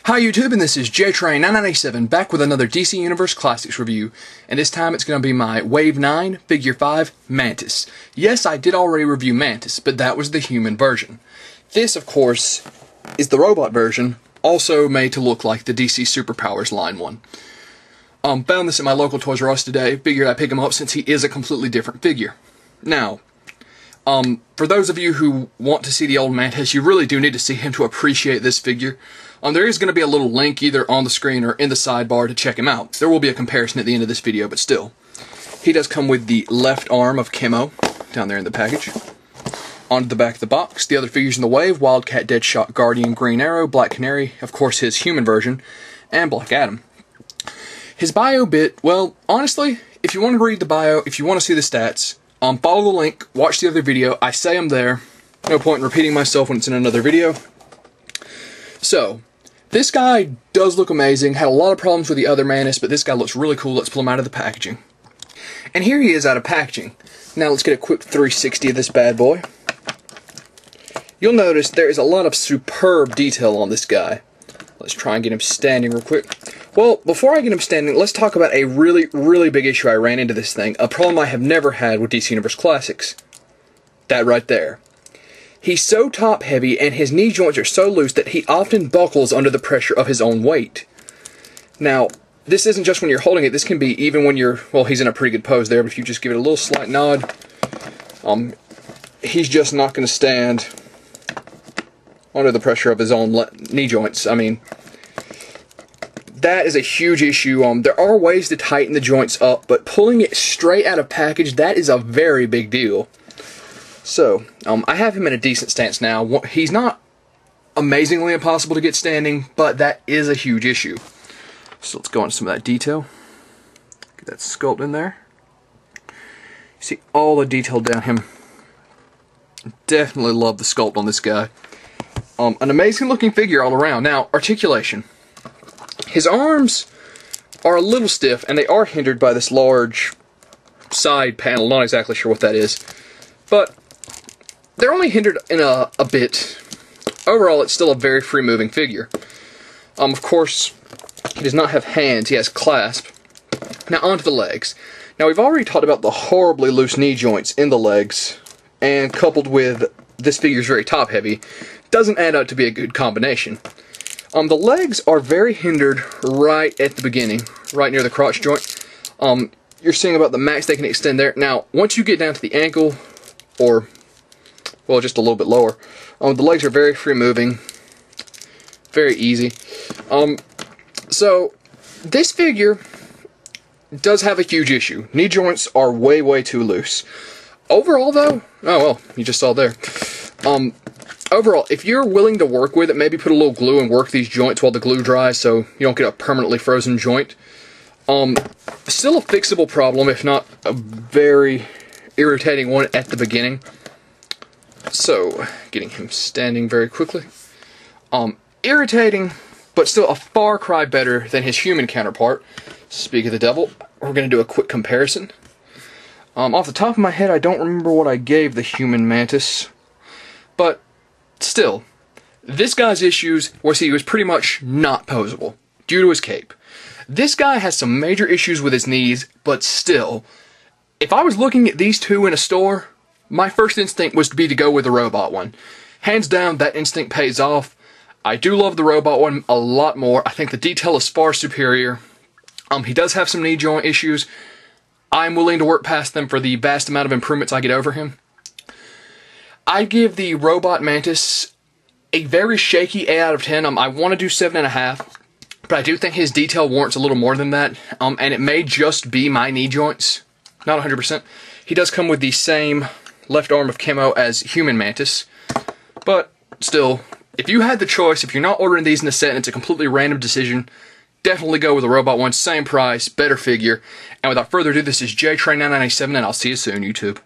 Hi YouTube, and this is JTrain997 back with another DC Universe Classics review, and this time it's going to be my Wave 9 Figure 5 Mantis. Yes, I did already review Mantis, but that was the human version. This, of course, is the robot version, also made to look like the DC Superpowers line one. Found this at my local Toys R Us today, figured I'd pick him up since he is a completely different figure. Now, for those of you who want to see the old Mantis, you really do need to see him to appreciate this figure. There is going to be a little link either on the screen or in the sidebar to check him out. There will be a comparison at the end of this video, but still. He does come with the left arm of chemo, down there in the package. Onto the back of the box, the other figures in the wave, Wildcat, Deadshot, Guardian, Green Arrow, Black Canary, of course his human version, and Black Adam. His bio bit, well, honestly, if you want to read the bio, if you want to see the stats, follow the link, watch the other video. I say I'm there. No point in repeating myself when it's in another video. So, this guy does look amazing. Had a lot of problems with the other Mantis, but this guy looks really cool. Let's pull him out of the packaging. And here he is out of packaging. Now let's get a quick 360 of this bad boy. You'll notice there is a lot of superb detail on this guy. Let's try and get him standing real quick. Well, before I get him standing, let's talk about a really big issue I ran into this thing. A problem I have never had with DC Universe Classics. That right there. He's so top heavy and his knee joints are so loose that he often buckles under the pressure of his own weight. Now, this isn't just when you're holding it, this can be even when you're, well, he's in a pretty good pose there, but if you just give it a little slight nod, he's just not going to stand under the pressure of his own knee joints. I mean, that is a huge issue. There are ways to tighten the joints up, but pulling it straight out of package, that is a very big deal. So, I have him in a decent stance now. He's not amazingly impossible to get standing, but that is a huge issue. So let's go into some of that detail. Get that sculpt in there. See all the detail down him. Definitely love the sculpt on this guy. An amazing looking figure all around. Now, articulation. His arms are a little stiff, and they are hindered by this large side panel. Not exactly sure what that is, but they're only hindered in a bit. Overall, it's still a very free-moving figure. Of course, he does not have hands. He has clasp. Now, onto the legs. Now, we've already talked about the horribly loose knee joints in the legs, and coupled with this figure's very top-heavy, doesn't add up to be a good combination. The legs are very hindered right at the beginning, right near the crotch joint. You're seeing about the max they can extend there. Now, once you get down to the ankle, or, well, just a little bit lower, the legs are very free-moving, very easy. So, this figure does have a huge issue. Knee joints are way too loose. Overall, though, oh, well, you just saw there. Overall, if you're willing to work with it, maybe put a little glue and work these joints while the glue dries so you don't get a permanently frozen joint. Still a fixable problem, if not a very irritating one at the beginning. So, getting him standing very quickly. Irritating, but still a far cry better than his human counterpart. Speak of the devil, we're going to do a quick comparison. Off the top of my head, I don't remember what I gave the human Mantis, but still, this guy's issues was he was pretty much not posable due to his cape. This guy has some major issues with his knees, but still, if I was looking at these two in a store, my first instinct was to go with the robot one. Hands down, that instinct pays off. I do love the robot one a lot more. I think the detail is far superior. He does have some knee joint issues. I'm willing to work past them for the vast amount of improvements I get over him. I give the robot Mantis a very shaky 8 out of 10. I want to do 7.5, but I do think his detail warrants a little more than that. And it may just be my knee joints, not 100%. He does come with the same left arm of chemo as human Mantis, but still, if you had the choice, if you're not ordering these in a set and it's a completely random decision, definitely go with the robot one. Same price, better figure. And without further ado, this is JTrain997, and I'll see you soon, YouTube.